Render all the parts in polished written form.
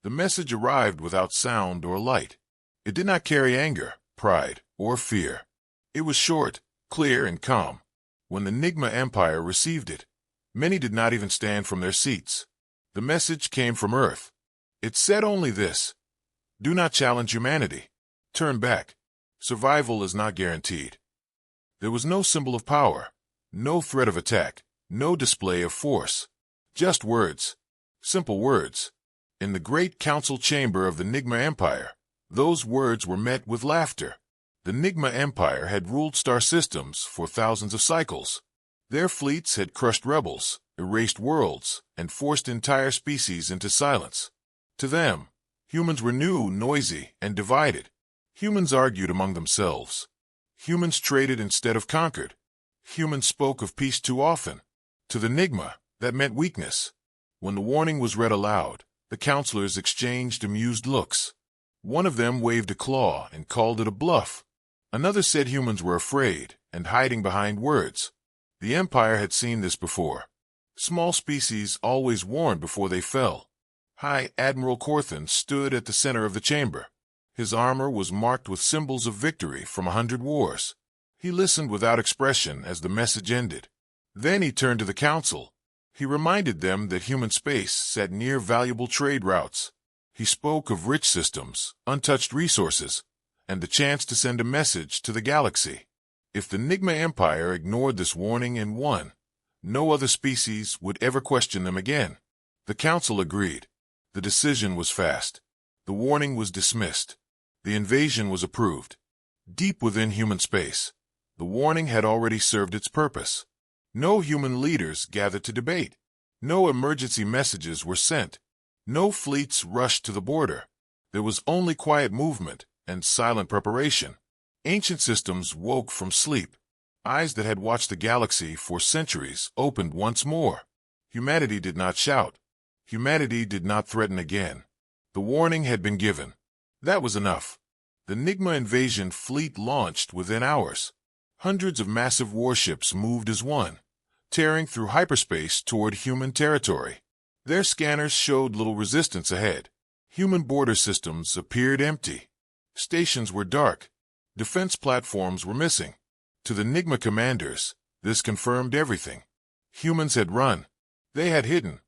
The message arrived without sound or light. It did not carry anger, pride, or fear. It was short, clear, and calm. When the Nigma Empire received it, many did not even stand from their seats. The message came from Earth. It said only this: do not challenge humanity. Turn back. Survival is not guaranteed. There was no symbol of power, no threat of attack, no display of force. Just words. Simple words. In the great council chamber of the Nigma Empire, those words were met with laughter. The Nigma Empire had ruled star systems for thousands of cycles. Their fleets had crushed rebels, erased worlds, and forced entire species into silence. To them, humans were new, noisy, and divided. Humans argued among themselves. Humans traded instead of conquered. Humans spoke of peace too often. To the Nigma, that meant weakness. When the warning was read aloud, the counselors exchanged amused looks. One of them waved a claw and called it a bluff. Another said humans were afraid and hiding behind words. The Empire had seen this before. Small species always warned before they fell. High Admiral Corthan stood at the center of the chamber. His armor was marked with symbols of victory from 100 wars. He listened without expression as the message ended. Then he turned to the council. He reminded them that human space sat near valuable trade routes. He spoke of rich systems, untouched resources, and the chance to send a message to the galaxy. If the Nigma Empire ignored this warning and won, no other species would ever question them again. The council agreed. The decision was fast. The warning was dismissed. The invasion was approved. Deep within human space, the warning had already served its purpose. No human leaders gathered to debate. No emergency messages were sent. No fleets rushed to the border. There was only quiet movement and silent preparation. Ancient systems woke from sleep. Eyes that had watched the galaxy for centuries opened once more. Humanity did not shout. Humanity did not threaten again. The warning had been given. That was enough. The Nigma invasion fleet launched within hours. Hundreds of massive warships moved as one, tearing through hyperspace toward human territory. Their scanners showed little resistance ahead. Human border systems appeared empty. Stations were dark. Defense platforms were missing. To the Nigma commanders, this confirmed everything. Humans had run. They had hidden.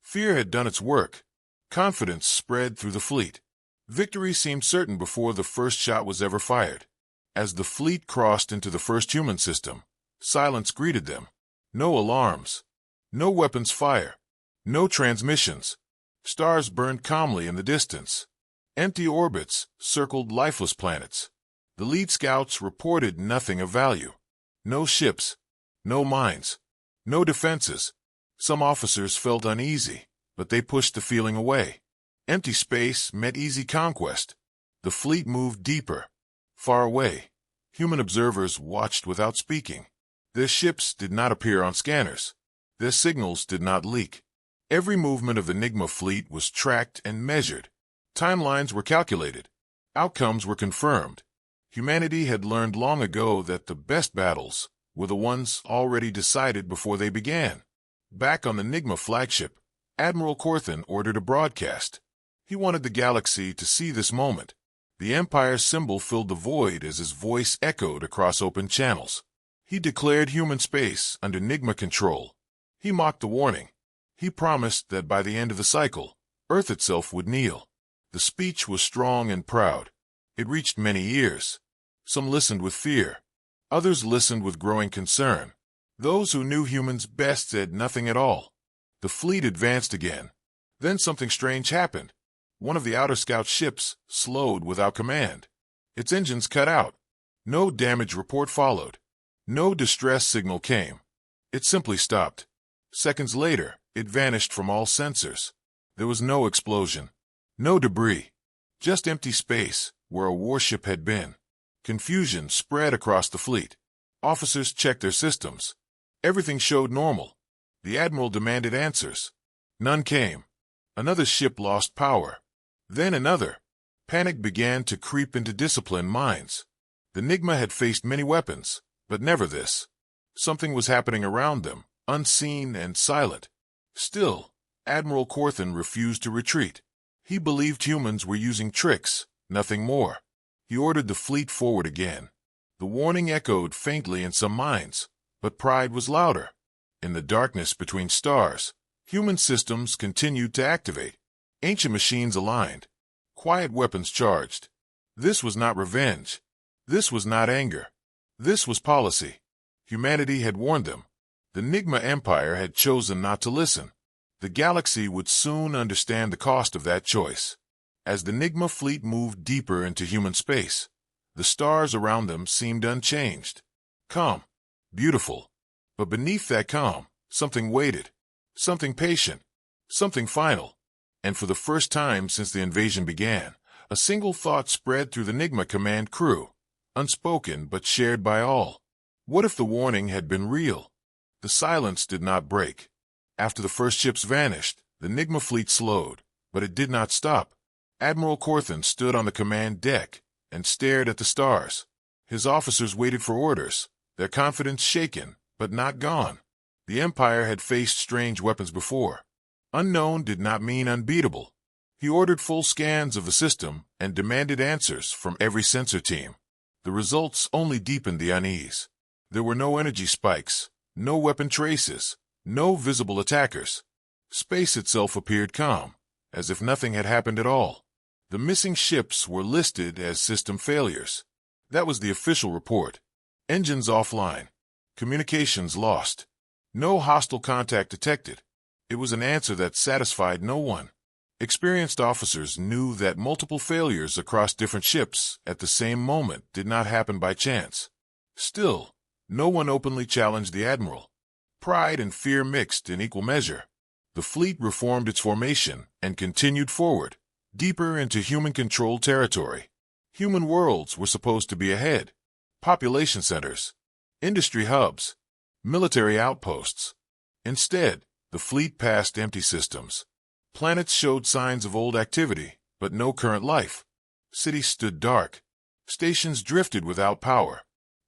Fear had done its work. Confidence spread through the fleet. Victory seemed certain before the first shot was ever fired. As the fleet crossed into the first human system, silence greeted them. No alarms. No weapons fire. No transmissions. Stars burned calmly in the distance. Empty orbits circled lifeless planets. The lead scouts reported nothing of value. No ships. No mines. No defenses. Some officers felt uneasy, but they pushed the feeling away. Empty space meant easy conquest. The fleet moved deeper, far away. Human observers watched without speaking. Their ships did not appear on scanners. Their signals did not leak. Every movement of the Nigma fleet was tracked and measured. Timelines were calculated. Outcomes were confirmed. Humanity had learned long ago that the best battles were the ones already decided before they began. Back on the Nigma flagship, Admiral Corthan ordered a broadcast. He wanted the galaxy to see this moment. The Empire's symbol filled the void as his voice echoed across open channels. He declared human space under Nigma control. He mocked the warning. He promised that by the end of the cycle, Earth itself would kneel. The speech was strong and proud. It reached many ears. Some listened with fear. Others listened with growing concern. Those who knew humans best said nothing at all. The fleet advanced again. Then something strange happened. One of the Outer Scout ships slowed without command. Its engines cut out. No damage report followed. No distress signal came. It simply stopped. Seconds later, it vanished from all sensors. There was no explosion. No debris. Just empty space where a warship had been. Confusion spread across the fleet. Officers checked their systems. Everything showed normal. The Admiral demanded answers. None came. Another ship lost power. Then another. Panic began to creep into disciplined minds. The Nigma had faced many weapons, but never this. Something was happening around them, unseen and silent. Still, Admiral Corthan refused to retreat. He believed humans were using tricks, nothing more. He ordered the fleet forward again. The warning echoed faintly in some minds, but pride was louder. In the darkness between stars, human systems continued to activate. Ancient machines aligned. Quiet weapons charged. This was not revenge. This was not anger. This was policy. Humanity had warned them. The Nigma Empire had chosen not to listen. The galaxy would soon understand the cost of that choice. As the Nigma fleet moved deeper into human space, the stars around them seemed unchanged. Calm. Beautiful. But beneath that calm, something waited. Something patient. Something final. And for the first time since the invasion began, a single thought spread through the Nigma command crew, unspoken but shared by all. What if the warning had been real? The silence did not break. After the first ships vanished, the Nigma fleet slowed, but it did not stop. Admiral Corthan stood on the command deck and stared at the stars. His officers waited for orders, their confidence shaken, but not gone. The Empire had faced strange weapons before. Unknown did not mean unbeatable. He ordered full scans of the system and demanded answers from every sensor team. The results only deepened the unease. There were no energy spikes, no weapon traces, no visible attackers. Space itself appeared calm, as if nothing had happened at all. The missing ships were listed as system failures. That was the official report. Engines offline. Communications lost. No hostile contact detected. It was an answer that satisfied no one. Experienced officers knew that multiple failures across different ships at the same moment did not happen by chance. Still, no one openly challenged the admiral. Pride and fear mixed in equal measure. The fleet reformed its formation and continued forward, deeper into human-controlled territory. Human worlds were supposed to be ahead. Population centers, industry hubs, military outposts. Instead, the fleet passed empty systems. Planets showed signs of old activity, but no current life. Cities stood dark. Stations drifted without power.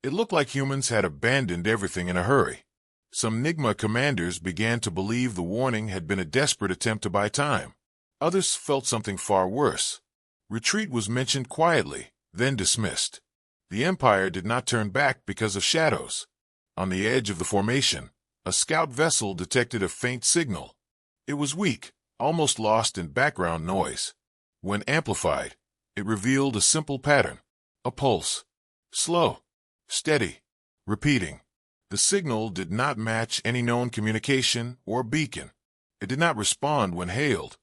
It looked like humans had abandoned everything in a hurry. Some Nigma commanders began to believe the warning had been a desperate attempt to buy time. Others felt something far worse. Retreat was mentioned quietly, then dismissed. The Empire did not turn back because of shadows. On the edge of the formation, a scout vessel detected a faint signal. It was weak, almost lost in background noise. When amplified, it revealed a simple pattern. A pulse. Slow. Steady. Repeating. The signal did not match any known communication or beacon. It did not respond when hailed.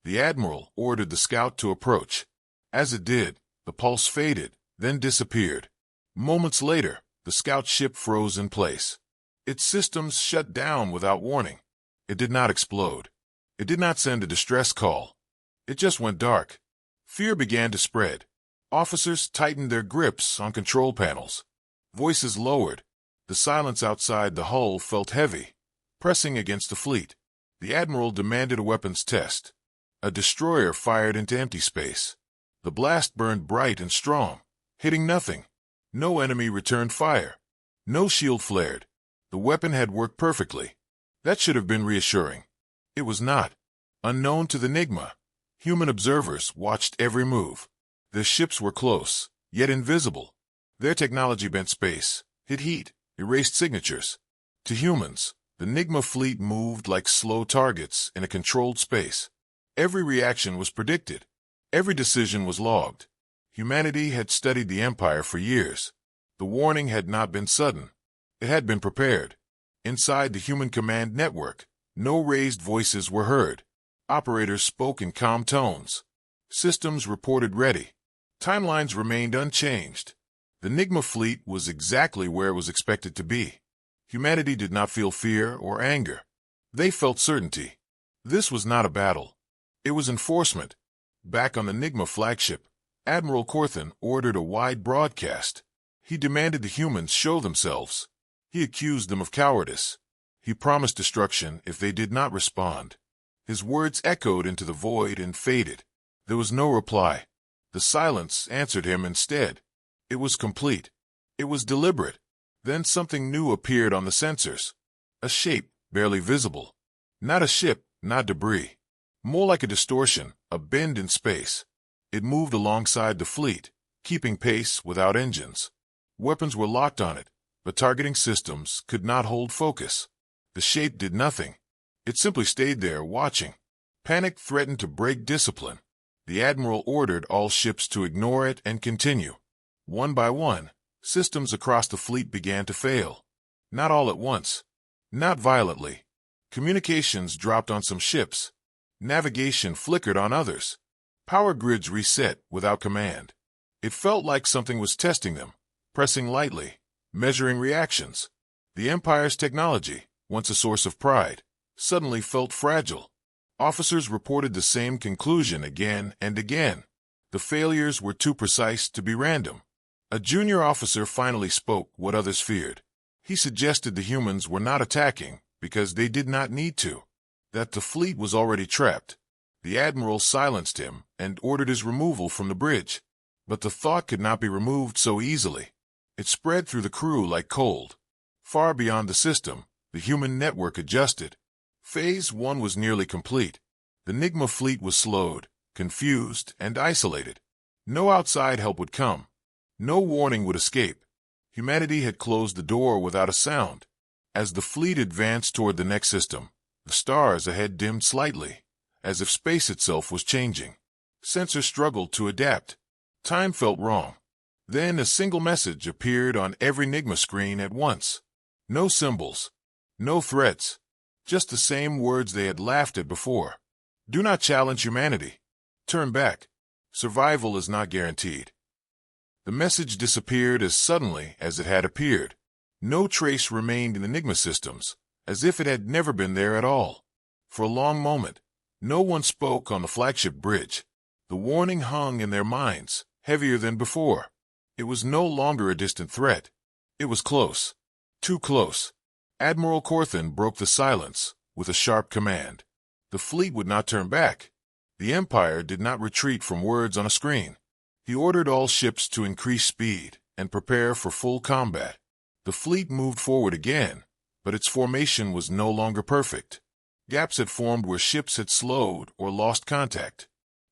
The admiral ordered the scout to approach. As it did, the pulse faded, then disappeared. Moments later, the scout ship froze in place. Its systems shut down without warning. It did not explode. It did not send a distress call. It just went dark. Fear began to spread. Officers tightened their grips on control panels. Voices lowered. The silence outside the hull felt heavy, pressing against the fleet. The admiral demanded a weapons test. A destroyer fired into empty space. The blast burned bright and strong, hitting nothing. No enemy returned fire. No shield flared. The weapon had worked perfectly. That should have been reassuring. It was not. Unknown to the Nigma, human observers watched every move. Their ships were close, yet invisible. Their technology bent space, hid heat, erased signatures. To humans, the Nigma fleet moved like slow targets in a controlled space. Every reaction was predicted. Every decision was logged. Humanity had studied the Empire for years. The warning had not been sudden. It had been prepared. Inside the human command network, no raised voices were heard. Operators spoke in calm tones. Systems reported ready. Timelines remained unchanged. The Nigma fleet was exactly where it was expected to be. Humanity did not feel fear or anger. They felt certainty. This was not a battle. It was enforcement. Back on the Nigma flagship, Admiral Corthan ordered a wide broadcast. He demanded the humans show themselves. He accused them of cowardice. He promised destruction if they did not respond. His words echoed into the void and faded. There was no reply. The silence answered him instead. It was complete. It was deliberate. Then something new appeared on the sensors. A shape, barely visible. Not a ship, not debris. More like a distortion, a bend in space. It moved alongside the fleet, keeping pace without engines. Weapons were locked on it, but targeting systems could not hold focus. The shape did nothing. It simply stayed there, watching. Panic threatened to break discipline. The admiral ordered all ships to ignore it and continue. One by one, systems across the fleet began to fail. Not all at once. Not violently. Communications dropped on some ships. Navigation flickered on others. Power grids reset without command. It felt like something was testing them, pressing lightly, measuring reactions. The Empire's technology, once a source of pride, suddenly felt fragile. Officers reported the same conclusion again and again. The failures were too precise to be random. A junior officer finally spoke what others feared. He suggested the humans were not attacking because they did not need to, that the fleet was already trapped. The admiral silenced him and ordered his removal from the bridge. But the thought could not be removed so easily. It spread through the crew like cold. Far beyond the system, the human network adjusted. Phase 1 was nearly complete. The Nigma fleet was slowed, confused, and isolated. No outside help would come. No warning would escape. Humanity had closed the door without a sound. As the fleet advanced toward the next system, the stars ahead dimmed slightly, as if space itself was changing. Sensors struggled to adapt. Time felt wrong. Then a single message appeared on every Nigma screen at once. No symbols. No threats. Just the same words they had laughed at before. Do not challenge humanity. Turn back. Survival is not guaranteed. The message disappeared as suddenly as it had appeared. No trace remained in the Nigma systems, as if it had never been there at all. For a long moment, no one spoke on the flagship bridge. The warning hung in their minds, heavier than before. It was no longer a distant threat. It was close. Too close. Admiral Corthan broke the silence with a sharp command. The fleet would not turn back. The Empire did not retreat from words on a screen. He ordered all ships to increase speed and prepare for full combat. The fleet moved forward again, but its formation was no longer perfect. Gaps had formed where ships had slowed or lost contact.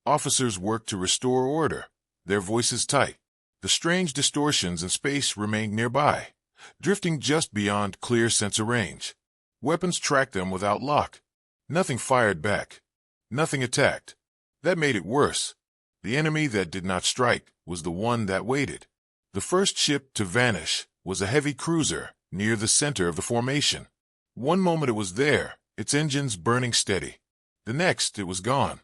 Officers worked to restore order, their voices tight. The strange distortions in space remained nearby, drifting just beyond clear sensor range. Weapons tracked them without lock. Nothing fired back. Nothing attacked. That made it worse. The enemy that did not strike was the one that waited. The first ship to vanish was a heavy cruiser near the center of the formation. One moment it was there, its engines burning steady. The next, it was gone.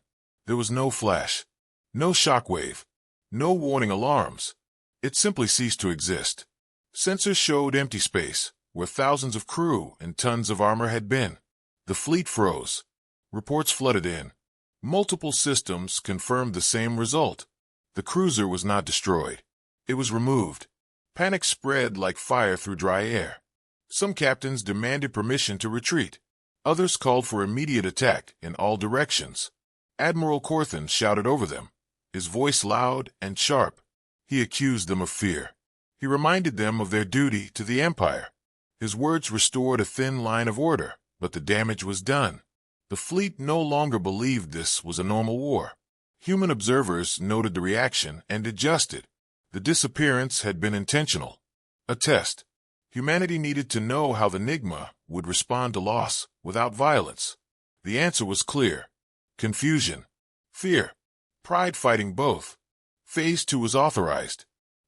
There was no flash, no shockwave, no warning alarms. It simply ceased to exist. Sensors showed empty space, where thousands of crew and tons of armor had been. The fleet froze. Reports flooded in. Multiple systems confirmed the same result. The cruiser was not destroyed. It was removed. Panic spread like fire through dry air. Some captains demanded permission to retreat. Others called for immediate attack in all directions. Admiral Corthan shouted over them, his voice loud and sharp. He accused them of fear. He reminded them of their duty to the Empire. His words restored a thin line of order, but the damage was done. The fleet no longer believed this was a normal war. Human observers noted the reaction and adjusted. The disappearance had been intentional. A test. Humanity needed to know how the Nigma would respond to loss without violence. The answer was clear. Confusion. Fear. Pride fighting both. Phase 2 was authorized.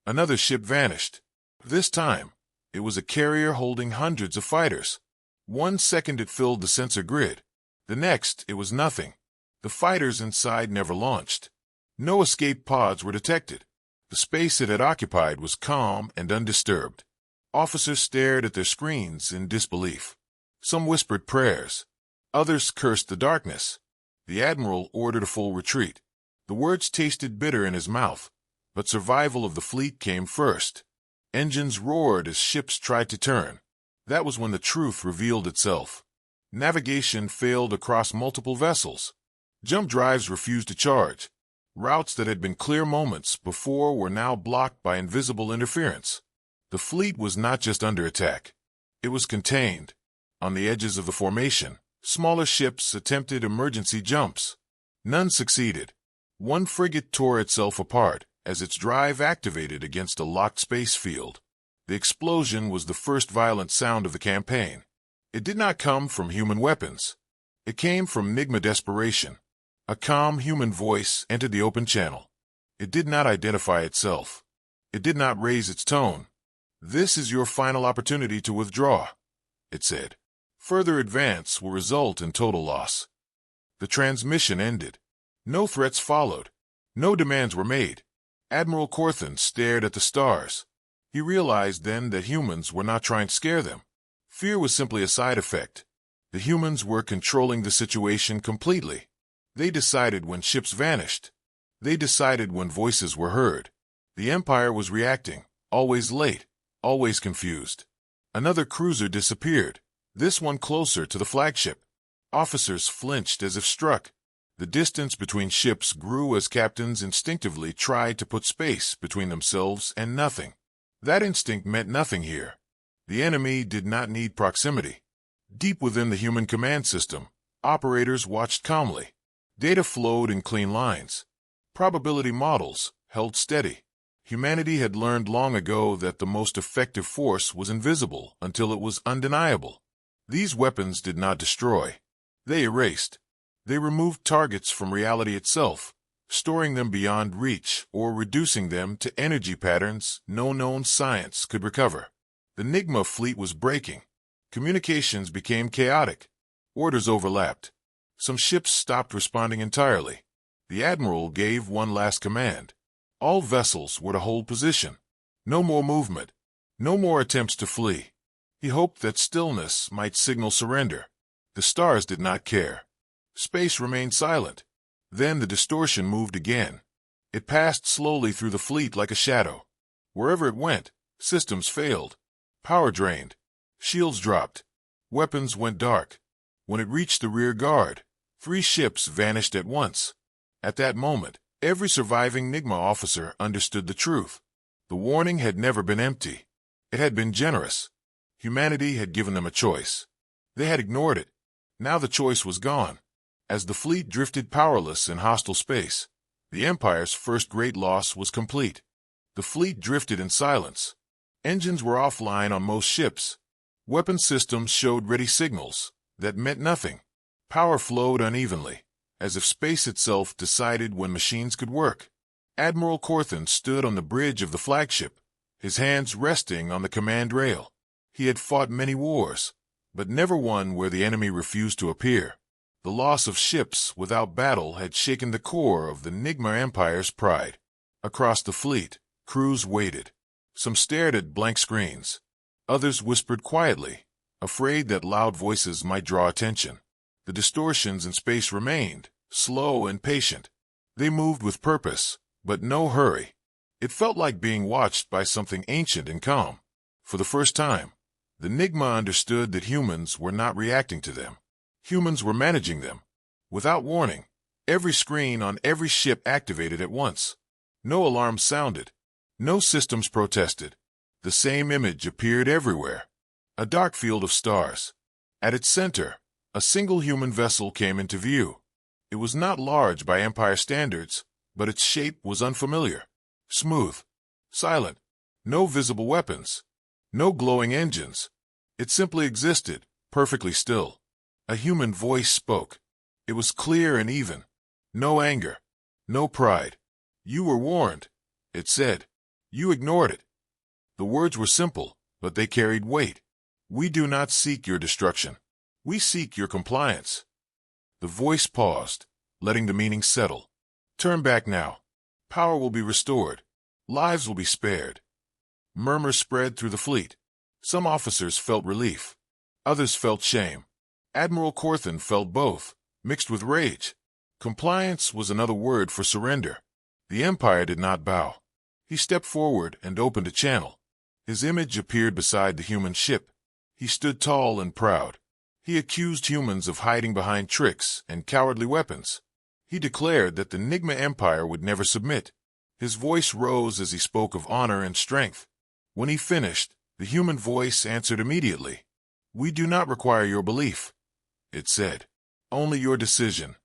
Another ship vanished. This time, it was a carrier holding hundreds of fighters. 1 second it filled the sensor grid. The next, it was nothing. The fighters inside never launched. No escape pods were detected. The space it had occupied was calm and undisturbed. Officers stared at their screens in disbelief. Some whispered prayers. Others cursed the darkness. The admiral ordered a full retreat. The words tasted bitter in his mouth, but survival of the fleet came first. Engines roared as ships tried to turn. That was when the truth revealed itself. Navigation failed across multiple vessels. Jump drives refused to charge. Routes that had been clear moments before were now blocked by invisible interference. The fleet was not just under attack. It was contained. On the edges of the formation, smaller ships attempted emergency jumps. None succeeded. One frigate tore itself apart as its drive activated against a locked space field. The explosion was the first violent sound of the campaign. It did not come from human weapons. It came from Nigma desperation. A calm human voice entered the open channel. It did not identify itself. It did not raise its tone. "This is your final opportunity to withdraw," it said. "Further advance will result in total loss." The transmission ended. No threats followed. No demands were made. Admiral Corthan stared at the stars. He realized then that humans were not trying to scare them. Fear was simply a side effect. The humans were controlling the situation completely. They decided when ships vanished. They decided when voices were heard. The Empire was reacting, always late, always confused. Another cruiser disappeared, this one closer to the flagship. Officers flinched as if struck. The distance between ships grew as captains instinctively tried to put space between themselves and nothing. That instinct meant nothing here. The enemy did not need proximity. Deep within the human command system, operators watched calmly. Data flowed in clean lines. Probability models held steady. Humanity had learned long ago that the most effective force was invisible until it was undeniable. These weapons did not destroy. They erased. They removed targets from reality itself, storing them beyond reach or reducing them to energy patterns no known science could recover. The Nigma fleet was breaking. Communications became chaotic. Orders overlapped. Some ships stopped responding entirely. The admiral gave one last command. All vessels were to hold position. No more movement. No more attempts to flee. He hoped that stillness might signal surrender. The stars did not care. Space remained silent. Then the distortion moved again. It passed slowly through the fleet like a shadow. Wherever it went, systems failed. Power drained. Shields dropped. Weapons went dark. When it reached the rear guard, 3 ships vanished at once. At that moment, every surviving Nigma officer understood the truth. The warning had never been empty. It had been generous. Humanity had given them a choice. They had ignored it. Now the choice was gone. As the fleet drifted powerless in hostile space, the Empire's first great loss was complete. The fleet drifted in silence. Engines were offline on most ships. Weapon systems showed ready signals that meant nothing. Power flowed unevenly, as if space itself decided when machines could work. Admiral Corthan stood on the bridge of the flagship, his hands resting on the command rail. He had fought many wars, but never one where the enemy refused to appear. The loss of ships without battle had shaken the core of the Nigma Empire's pride. Across the fleet, crews waited. Some stared at blank screens. Others whispered quietly, afraid that loud voices might draw attention. The distortions in space remained, slow and patient. They moved with purpose, but no hurry. It felt like being watched by something ancient and calm. For the first time, the Nigma understood that humans were not reacting to them. Humans were managing them. Without warning, every screen on every ship activated at once. No alarm sounded. No systems protested. The same image appeared everywhere. A dark field of stars. At its center, a single human vessel came into view. It was not large by Empire standards, but its shape was unfamiliar. Smooth. Silent. No visible weapons. No glowing engines. It simply existed, perfectly still. A human voice spoke. It was clear and even. No anger. No pride. "You were warned," it said. "You ignored it." The words were simple, but they carried weight. "We do not seek your destruction. We seek your compliance." The voice paused, letting the meaning settle. "Turn back now. Power will be restored. Lives will be spared." Murmurs spread through the fleet. Some officers felt relief. Others felt shame. Admiral Corthan felt both, mixed with rage. Compliance was another word for surrender. The Empire did not bow. He stepped forward and opened a channel. His image appeared beside the human ship. He stood tall and proud. He accused humans of hiding behind tricks and cowardly weapons. He declared that the Nigma Empire would never submit. His voice rose as he spoke of honor and strength. When he finished, the human voice answered immediately. "We do not require your belief," it said. "Only your decision."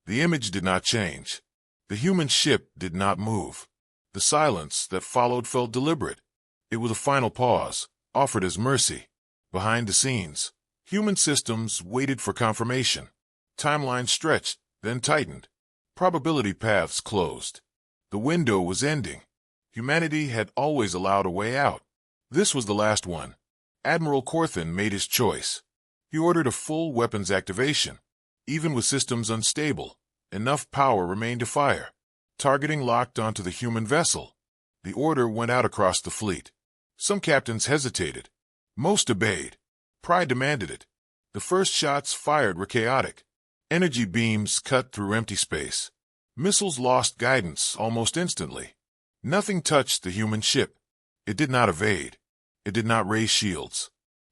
The image did not change. The human ship did not move. The silence that followed felt deliberate. It was a final pause, offered as mercy. Behind the scenes, human systems waited for confirmation. Timelines stretched, then tightened. Probability paths closed. The window was ending. Humanity had always allowed a way out. This was the last one. Admiral Corthan made his choice. He ordered a full weapons activation. Even with systems unstable, enough power remained to fire. Targeting locked onto the human vessel. The order went out across the fleet. Some captains hesitated. Most obeyed. Pride demanded it. The first shots fired were chaotic. Energy beams cut through empty space. Missiles lost guidance almost instantly. Nothing touched the human ship. It did not evade. It did not raise shields.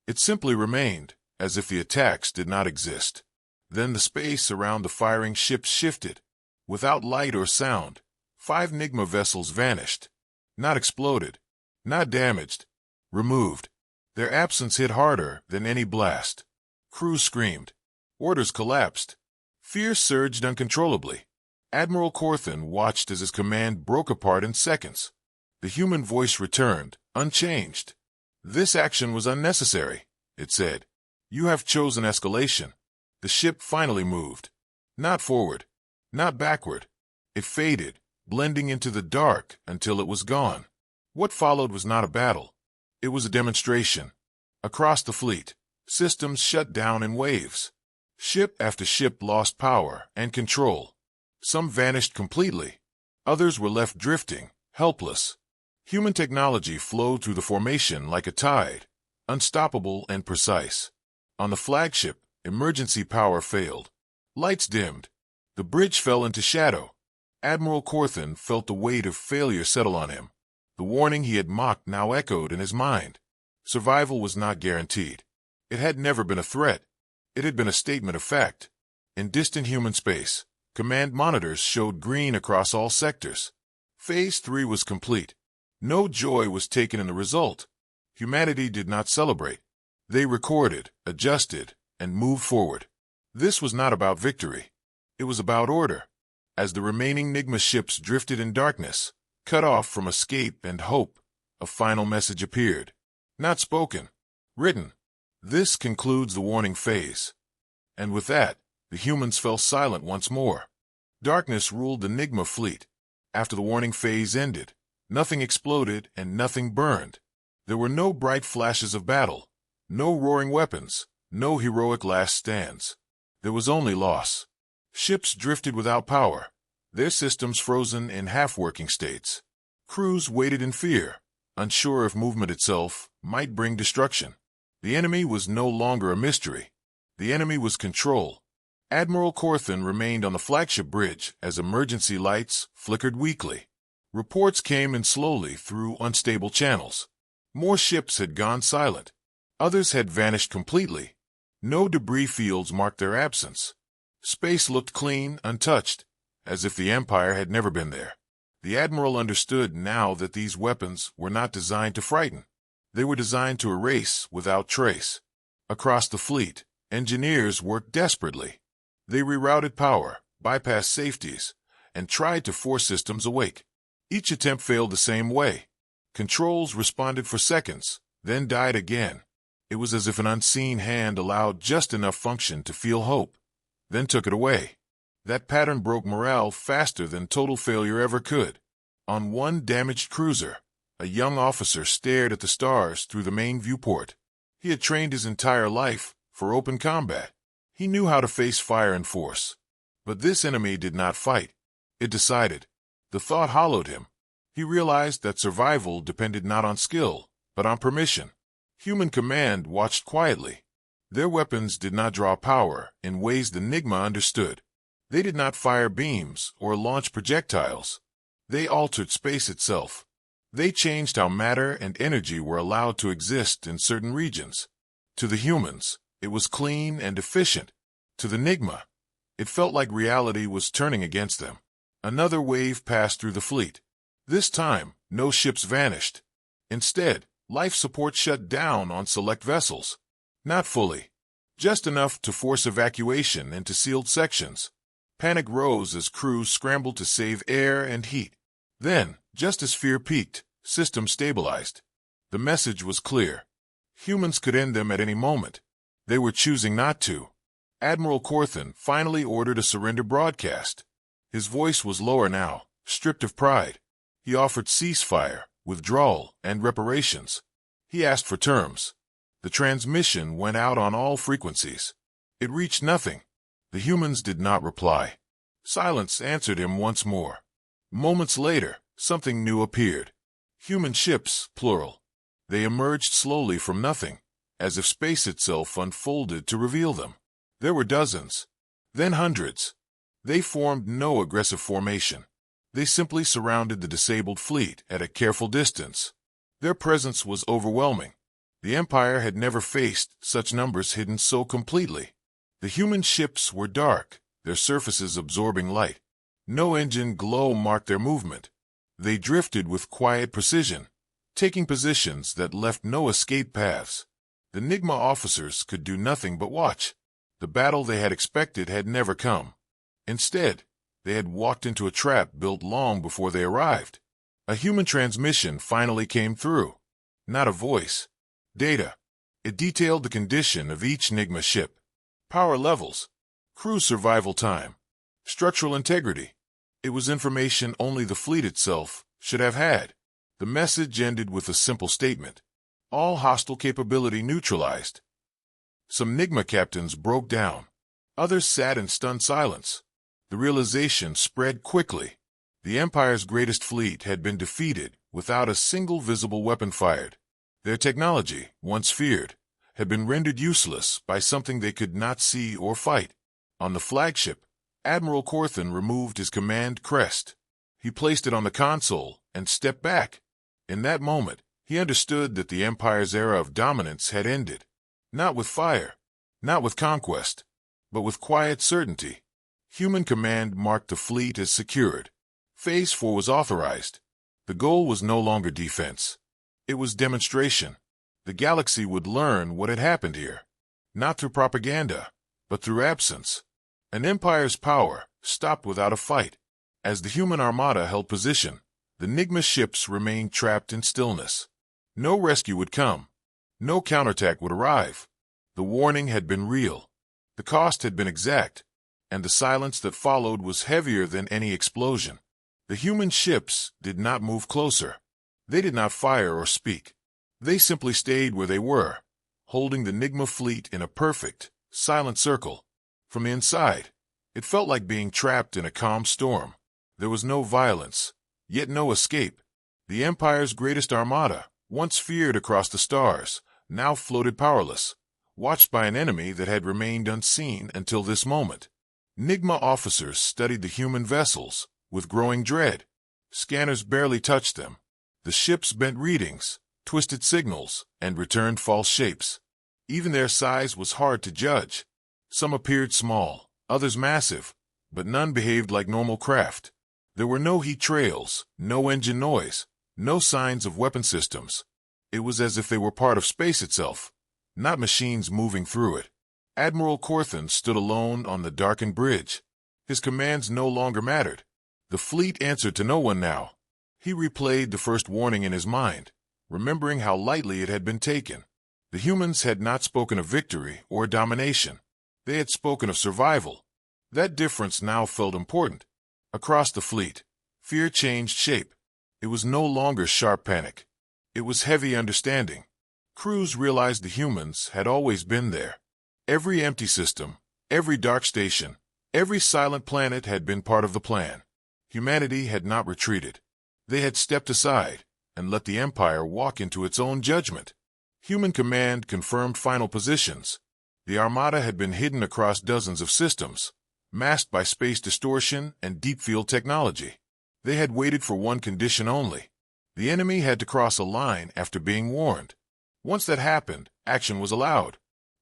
It simply remained, as if the attacks did not exist. Then the space around the firing ships shifted. Without light or sound, 5 Nigma vessels vanished. Not exploded. Not damaged. Removed. Their absence hit harder than any blast. Crews screamed. Orders collapsed. Fear surged uncontrollably. Admiral Corthan watched as his command broke apart in seconds. The human voice returned, unchanged. "This action was unnecessary," it said. "You have chosen escalation." The ship finally moved. Not forward. Not backward. It faded, blending into the dark until it was gone. What followed was not a battle. It was a demonstration. Across the fleet, systems shut down in waves. Ship after ship lost power and control. Some vanished completely. Others were left drifting, helpless. Human technology flowed through the formation like a tide, unstoppable and precise. On the flagship, emergency power failed. Lights dimmed. The bridge fell into shadow. Admiral Corthan felt the weight of failure settle on him. The warning he had mocked now echoed in his mind. Survival was not guaranteed. It had never been a threat. It had been a statement of fact. In distant human space, command monitors showed green across all sectors. Phase 3 was complete. No joy was taken in the result. Humanity did not celebrate. They recorded, adjusted, and moved forward. This was not about victory. It was about order. As the remaining Nigma ships drifted in darkness, cut off from escape and hope, a final message appeared. Not spoken, written. "This concludes the warning phase." And with that, the humans fell silent once more. Darkness ruled the Nigma fleet. After the warning phase ended, nothing exploded and nothing burned. There were no bright flashes of battle, no roaring weapons, no heroic last stands. There was only loss. Ships drifted without power, their systems frozen in half-working states. Crews waited in fear, unsure if movement itself might bring destruction. The enemy was no longer a mystery. The enemy was control. Admiral Corthan remained on the flagship bridge as emergency lights flickered weakly. Reports came in slowly through unstable channels. More ships had gone silent. Others had vanished completely. No debris fields marked their absence. Space looked clean, untouched, as if the Empire had never been there. The Admiral understood now that these weapons were not designed to frighten. They were designed to erase without trace. Across the fleet, engineers worked desperately. They rerouted power, bypassed safeties, and tried to force systems awake. Each attempt failed the same way. Controls responded for seconds, then died again. It was as if an unseen hand allowed just enough function to feel hope, then took it away. That pattern broke morale faster than total failure ever could. On one damaged cruiser, a young officer stared at the stars through the main viewport. He had trained his entire life for open combat. He knew how to face fire and force. But this enemy did not fight. It decided. The thought hollowed him. He realized that survival depended not on skill, but on permission. Human command watched quietly. Their weapons did not draw power in ways the Nigma understood. They did not fire beams or launch projectiles. They altered space itself. They changed how matter and energy were allowed to exist in certain regions. To the humans, it was clean and efficient. To the Nigma, it felt like reality was turning against them. Another wave passed through the fleet. This time, no ships vanished. Instead, life support shut down on select vessels. Not fully. Just enough to force evacuation into sealed sections. Panic rose as crews scrambled to save air and heat. Then, just as fear peaked, systems stabilized. The message was clear. Humans could end them at any moment. They were choosing not to. Admiral Corthan finally ordered a surrender broadcast. His voice was lower now, stripped of pride. He offered ceasefire, withdrawal, and reparations. He asked for terms. The transmission went out on all frequencies. It reached nothing. The humans did not reply. Silence answered him once more. Moments later, something new appeared. Human ships, plural. They emerged slowly from nothing, as if space itself unfolded to reveal them. There were dozens, then hundreds. They formed no aggressive formation. They simply surrounded the disabled fleet at a careful distance. Their presence was overwhelming. The Empire had never faced such numbers hidden so completely. The human ships were dark, their surfaces absorbing light. No engine glow marked their movement. They drifted with quiet precision, taking positions that left no escape paths. The Nigma officers could do nothing but watch. The battle they had expected had never come. Instead, they had walked into a trap built long before they arrived. A human transmission finally came through. Not a voice. Data. It detailed the condition of each Nigma ship. Power levels. Crew survival time. Structural integrity. It was information only the fleet itself should have had. The message ended with a simple statement. All hostile capability neutralized. Some Nigma captains broke down. Others sat in stunned silence. The realization spread quickly. The Empire's greatest fleet had been defeated without a single visible weapon fired. Their technology, once feared, had been rendered useless by something they could not see or fight. On the flagship, Admiral Corthan removed his command crest. He placed it on the console and stepped back. In that moment, he understood that the Empire's era of dominance had ended. Not with fire, not with conquest, but with quiet certainty. Human command marked the fleet as secured. Phase 4 was authorized. The goal was no longer defense. It was demonstration. The galaxy would learn what had happened here. Not through propaganda, but through absence. An empire's power stopped without a fight. As the human armada held position, the Nigma ships remained trapped in stillness. No rescue would come. No counterattack would arrive. The warning had been real. The cost had been exact. And the silence that followed was heavier than any explosion. The human ships did not move closer. They did not fire or speak. They simply stayed where they were, holding the Nigma fleet in a perfect, silent circle. From the inside, it felt like being trapped in a calm storm. There was no violence, yet no escape. The Empire's greatest armada, once feared across the stars, now floated powerless, watched by an enemy that had remained unseen until this moment. Nigma officers studied the human vessels with growing dread. Scanners barely touched them. The ships bent readings, twisted signals, and returned false shapes. Even their size was hard to judge. Some appeared small, others massive, but none behaved like normal craft. There were no heat trails, no engine noise, no signs of weapon systems. It was as if they were part of space itself, not machines moving through it. Admiral Corthan stood alone on the darkened bridge. His commands no longer mattered. The fleet answered to no one now. He replayed the first warning in his mind, remembering how lightly it had been taken. The humans had not spoken of victory or domination. They had spoken of survival. That difference now felt important. Across the fleet, fear changed shape. It was no longer sharp panic. It was heavy understanding. Crews realized the humans had always been there. Every empty system, every dark station, every silent planet had been part of the plan. Humanity had not retreated. They had stepped aside and let the Empire walk into its own judgment. Human command confirmed final positions. The Armada had been hidden across dozens of systems, masked by space distortion and deep field technology. They had waited for one condition only. The enemy had to cross a line after being warned. Once that happened, action was allowed.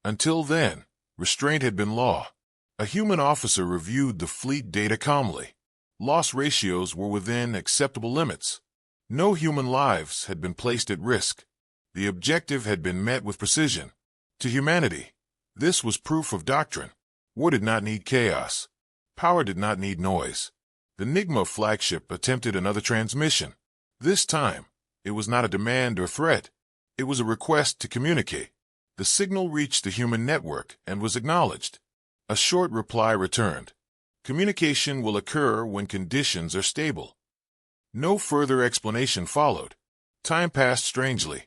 Until then, restraint had been law. A human officer reviewed the fleet data calmly. Loss ratios were within acceptable limits. No human lives had been placed at risk. The objective had been met with precision. To humanity, this was proof of doctrine. War did not need chaos. Power did not need noise. The Nigma flagship attempted another transmission. This time, it was not a demand or threat. It was a request to communicate. The signal reached the human network and was acknowledged. A short reply returned. Communication will occur when conditions are stable. No further explanation followed. Time passed strangely.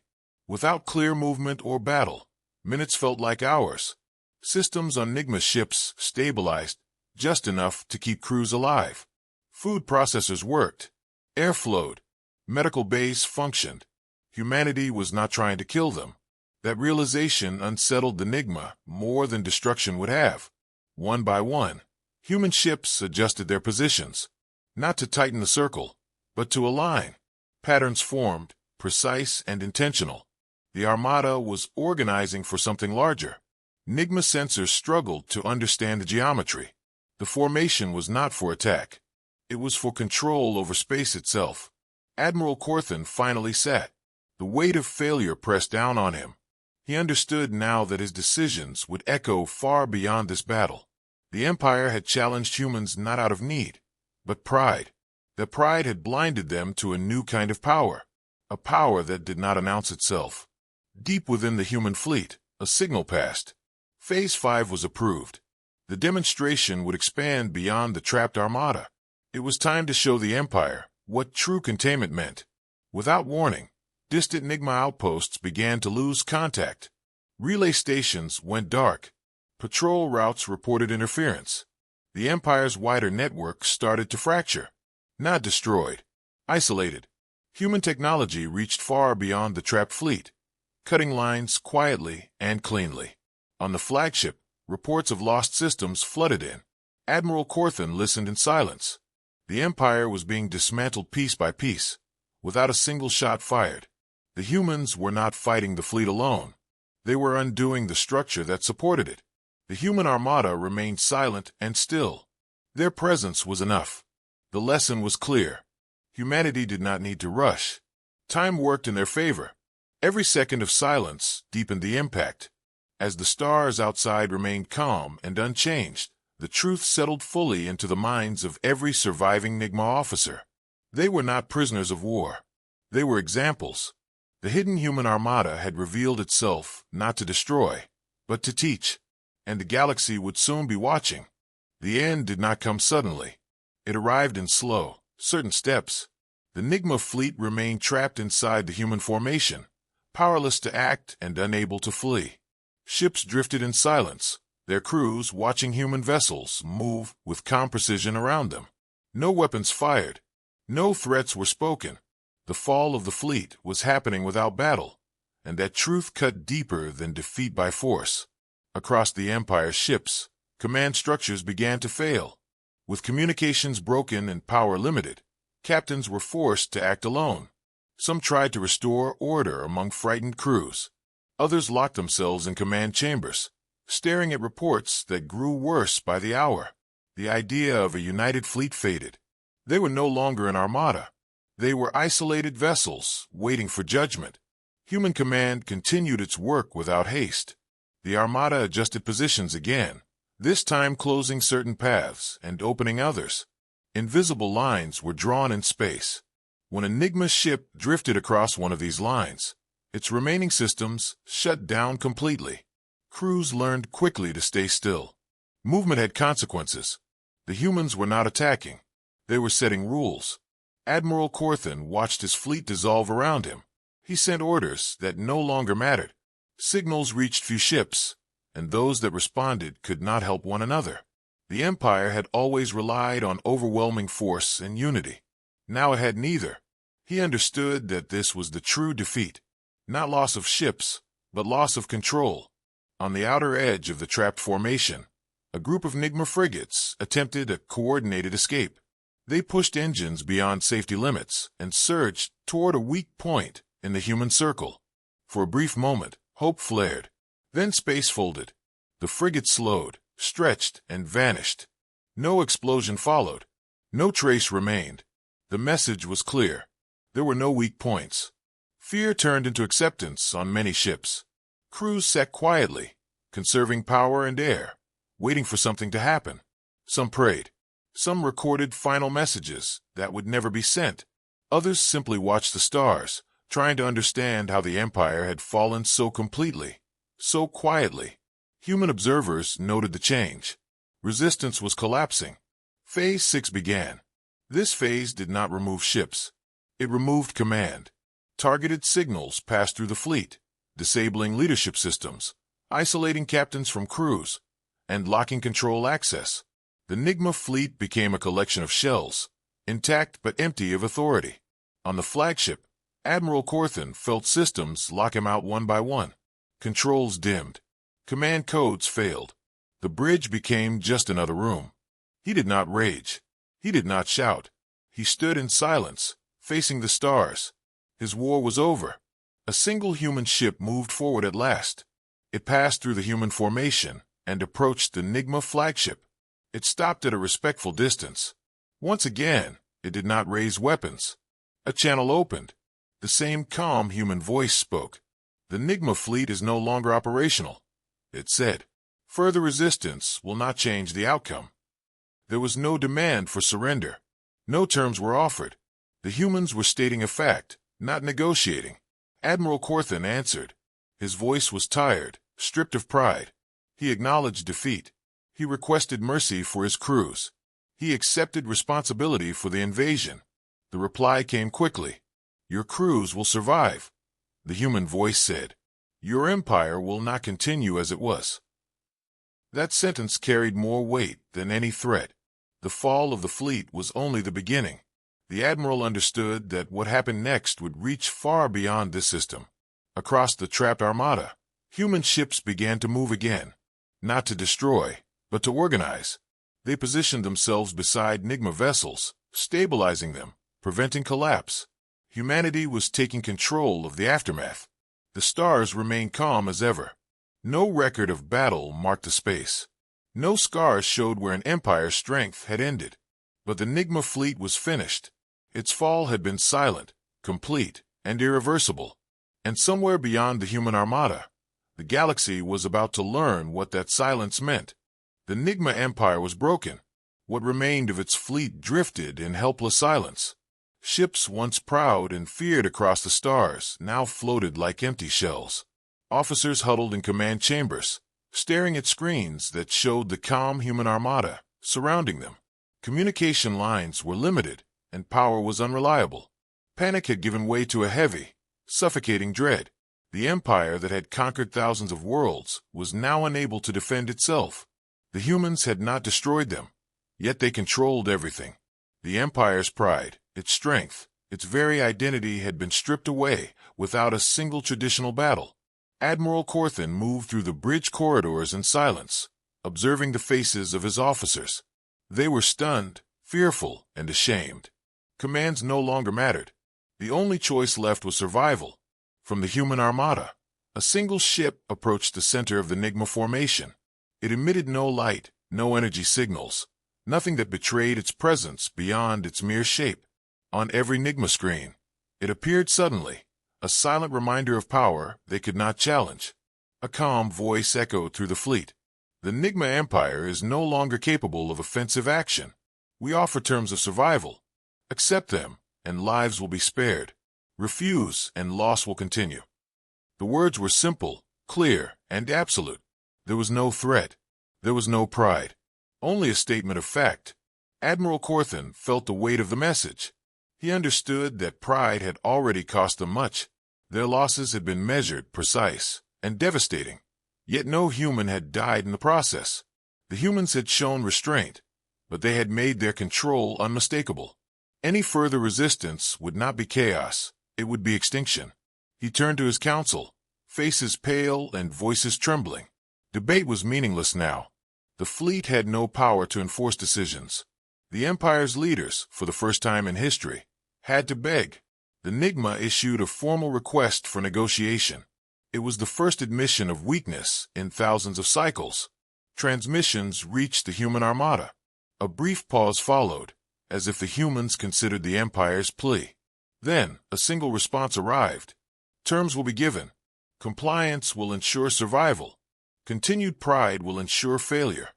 Without clear movement or battle, minutes felt like hours. Systems on Nigma ships stabilized just enough to keep crews alive. Food processors worked. Air flowed. Medical bays functioned. Humanity was not trying to kill them. That realization unsettled the Nigma more than destruction would have. One by one, human ships adjusted their positions, not to tighten the circle, but to align. Patterns formed, precise and intentional. The Armada was organizing for something larger. Nigma sensors struggled to understand the geometry. The formation was not for attack. It was for control over space itself. Admiral Corthan finally sat. The weight of failure pressed down on him. He understood now that his decisions would echo far beyond this battle. The Empire had challenged humans not out of need, but pride. That pride had blinded them to a new kind of power, a power that did not announce itself. Deep within the human fleet, a signal passed. Phase 5 was approved. The demonstration would expand beyond the trapped Armada. It was time to show the Empire what true containment meant. Without warning, distant Nigma outposts began to lose contact. Relay stations went dark. Patrol routes reported interference. The Empire's wider network started to fracture. Not destroyed, isolated. Human technology reached far beyond the trapped fleet, cutting lines quietly and cleanly. On the flagship, reports of lost systems flooded in. Admiral Corthan listened in silence. The Empire was being dismantled piece by piece, without a single shot fired. The humans were not fighting the fleet alone. They were undoing the structure that supported it. The human armada remained silent and still. Their presence was enough. The lesson was clear. Humanity did not need to rush. Time worked in their favor. Every second of silence deepened the impact. As the stars outside remained calm and unchanged, the truth settled fully into the minds of every surviving Nigma officer. They were not prisoners of war. They were examples. The hidden human armada had revealed itself not to destroy, but to teach. And the galaxy would soon be watching. The end did not come suddenly. It arrived in slow, certain steps. The Nigma fleet remained trapped inside the human formation, powerless to act and unable to flee. Ships drifted in silence, their crews watching human vessels move with calm precision around them. No weapons fired. No threats were spoken. The fall of the fleet was happening without battle, and that truth cut deeper than defeat by force. Across the Empire's ships, command structures began to fail. With communications broken and power limited, captains were forced to act alone. Some tried to restore order among frightened crews. Others locked themselves in command chambers, staring at reports that grew worse by the hour. The idea of a united fleet faded. They were no longer an armada. They were isolated vessels, waiting for judgment. Human command continued its work without haste. The armada adjusted positions again, this time closing certain paths and opening others. Invisible lines were drawn in space. When a Nigma ship drifted across one of these lines, its remaining systems shut down completely. Crews learned quickly to stay still. Movement had consequences. The humans were not attacking. They were setting rules. Admiral Corthan watched his fleet dissolve around him. He sent orders that no longer mattered. Signals reached few ships, and those that responded could not help one another. The Empire had always relied on overwhelming force and unity. Now it had neither. He understood that this was the true defeat. Not loss of ships, but loss of control. On the outer edge of the trapped formation, a group of Nigma frigates attempted a coordinated escape. They pushed engines beyond safety limits and surged toward a weak point in the human circle. For a brief moment, hope flared. Then space folded. The frigate slowed, stretched, and vanished. No explosion followed. No trace remained. The message was clear. There were no weak points. Fear turned into acceptance on many ships. Crews sat quietly, conserving power and air, waiting for something to happen. Some prayed. Some recorded final messages that would never be sent. Others simply watched the stars, trying to understand how the Empire had fallen so completely, so quietly. Human observers noted the change. Resistance was collapsing. Phase 6 began. This phase did not remove ships. It removed command. Targeted signals passed through the fleet, disabling leadership systems, isolating captains from crews, and locking control access. The Nigma fleet became a collection of shells, intact but empty of authority. On the flagship, Admiral Corthan felt systems lock him out one by one. Controls dimmed. Command codes failed. The bridge became just another room. He did not rage. He did not shout. He stood in silence, facing the stars. His war was over. A single human ship moved forward at last. It passed through the human formation and approached the Nigma flagship. It stopped at a respectful distance. Once again, it did not raise weapons. A channel opened. The same calm human voice spoke. The Nigma fleet is no longer operational, it said. Further resistance will not change the outcome. There was no demand for surrender. No terms were offered. The humans were stating a fact, not negotiating. Admiral Corthan answered. His voice was tired, stripped of pride. He acknowledged defeat. He requested mercy for his crews. He accepted responsibility for the invasion. The reply came quickly. Your crews will survive. The human voice said. Your empire will not continue as it was. That sentence carried more weight than any threat. The fall of the fleet was only the beginning. The admiral understood that what happened next would reach far beyond this system. Across the trapped armada, human ships began to move again, not to destroy, but to organize. They positioned themselves beside Nigma vessels, stabilizing them, preventing collapse. Humanity was taking control of the aftermath. The stars remained calm as ever. No record of battle marked the space. No scars showed where an empire's strength had ended. But the Nigma fleet was finished. Its fall had been silent, complete, and irreversible. And somewhere beyond the human armada, the galaxy was about to learn what that silence meant. The Nigma Empire was broken. What remained of its fleet drifted in helpless silence. Ships once proud and feared across the stars now floated like empty shells. Officers huddled in command chambers, staring at screens that showed the calm human armada surrounding them. Communication lines were limited, and power was unreliable. Panic had given way to a heavy, suffocating dread. The empire that had conquered thousands of worlds was now unable to defend itself. The humans had not destroyed them, yet they controlled everything. The empire's pride, its strength, its very identity had been stripped away without a single traditional battle. Admiral Corthan moved through the bridge corridors in silence, observing the faces of his officers. They were stunned, fearful, and ashamed. Commands no longer mattered. The only choice left was survival. From the human armada, a single ship approached the center of the Nigma formation. It emitted no light, no energy signals, nothing that betrayed its presence beyond its mere shape. On every Nigma screen, it appeared suddenly, a silent reminder of power they could not challenge. A calm voice echoed through the fleet. The Nigma Empire is no longer capable of offensive action. We offer terms of survival. Accept them, and lives will be spared. Refuse, and loss will continue. The words were simple, clear, and absolute. There was no threat. There was no pride. Only a statement of fact. Admiral Corthan felt the weight of the message. He understood that pride had already cost them much. Their losses had been measured, precise, and devastating. Yet no human had died in the process. The humans had shown restraint, but they had made their control unmistakable. Any further resistance would not be chaos, it would be extinction. He turned to his council, faces pale and voices trembling. Debate was meaningless now. The fleet had no power to enforce decisions. The Empire's leaders, for the first time in history, had to beg. The Nigma issued a formal request for negotiation. It was the first admission of weakness in thousands of cycles. Transmissions reached the human armada. A brief pause followed, as if the humans considered the Empire's plea. Then, a single response arrived. Terms will be given. Compliance will ensure survival. Continued pride will ensure failure.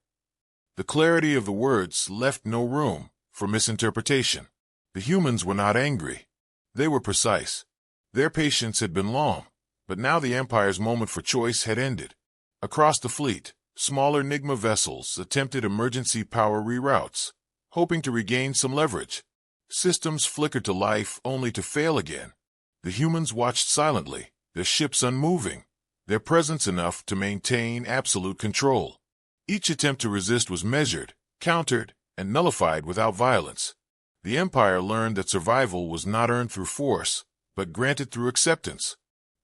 The clarity of the words left no room for misinterpretation. The humans were not angry. They were precise. Their patience had been long, but now the Empire's moment for choice had ended. Across the fleet, smaller Nigma vessels attempted emergency power reroutes, hoping to regain some leverage. Systems flickered to life only to fail again. The humans watched silently, their ships unmoving, their presence enough to maintain absolute control. Each attempt to resist was measured, countered, and nullified without violence. The Empire learned that survival was not earned through force, but granted through acceptance.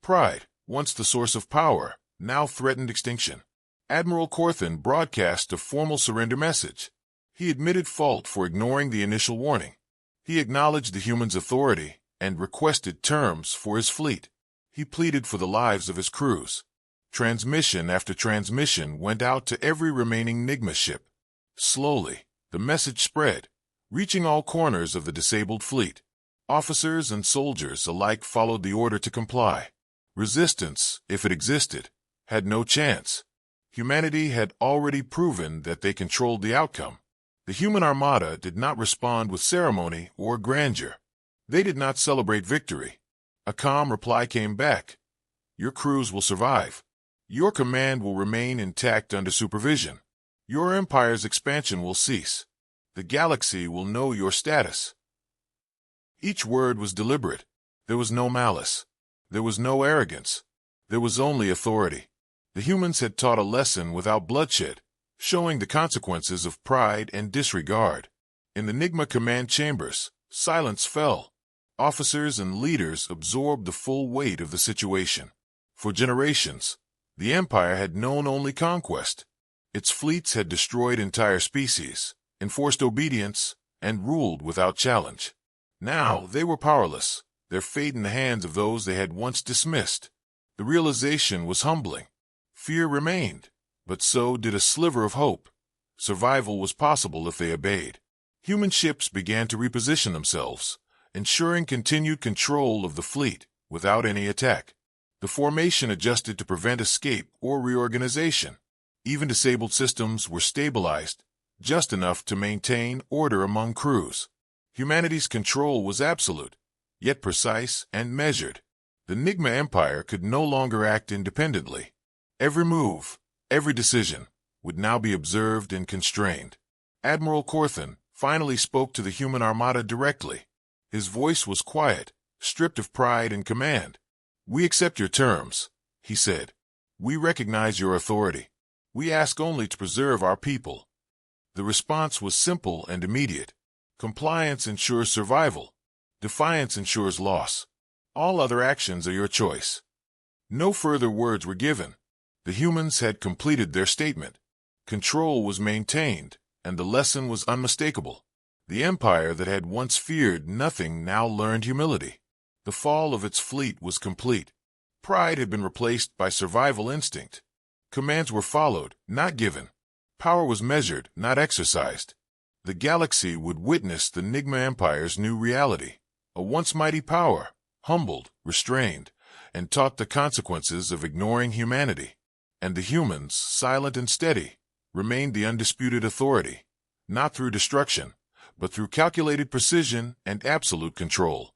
Pride, once the source of power, now threatened extinction. Admiral Corthan broadcast a formal surrender message. He admitted fault for ignoring the initial warning. He acknowledged the humans' authority and requested terms for his fleet. He pleaded for the lives of his crews. Transmission after transmission went out to every remaining Nigma ship. Slowly, the message spread, reaching all corners of the disabled fleet. Officers and soldiers alike followed the order to comply. Resistance, if it existed, had no chance. Humanity had already proven that they controlled the outcome. The human armada did not respond with ceremony or grandeur. They did not celebrate victory. A calm reply came back. Your crews will survive. Your command will remain intact under supervision. Your empire's expansion will cease. The galaxy will know your status. Each word was deliberate. There was no malice. There was no arrogance. There was only authority. The humans had taught a lesson without bloodshed, showing the consequences of pride and disregard. In the Nigma command chambers, silence fell. Officers and leaders absorbed the full weight of the situation. For generations, the Empire had known only conquest. Its fleets had destroyed entire species, enforced obedience, and ruled without challenge. Now they were powerless, their fate in the hands of those they had once dismissed. The realization was humbling. Fear remained, but so did a sliver of hope. Survival was possible if they obeyed. Human ships began to reposition themselves, ensuring continued control of the fleet without any attack. The formation adjusted to prevent escape or reorganization. Even disabled systems were stabilized, just enough to maintain order among crews. Humanity's control was absolute, yet precise and measured. The Nigma Empire could no longer act independently. Every move, every decision, would now be observed and constrained. Admiral Corthan finally spoke to the human armada directly. His voice was quiet, stripped of pride and command. "We accept your terms," he said. "We recognize your authority. We ask only to preserve our people." The response was simple and immediate. Compliance ensures survival. Defiance ensures loss. All other actions are your choice. No further words were given. The humans had completed their statement. Control was maintained, and the lesson was unmistakable. The empire that had once feared nothing now learned humility. The fall of its fleet was complete. Pride had been replaced by survival instinct. Commands were followed, not given. Power was measured, not exercised. The galaxy would witness the Nigma Empire's new reality. A once mighty power, humbled, restrained, and taught the consequences of ignoring humanity. And the humans, silent and steady, remained the undisputed authority, not through destruction, but through calculated precision and absolute control.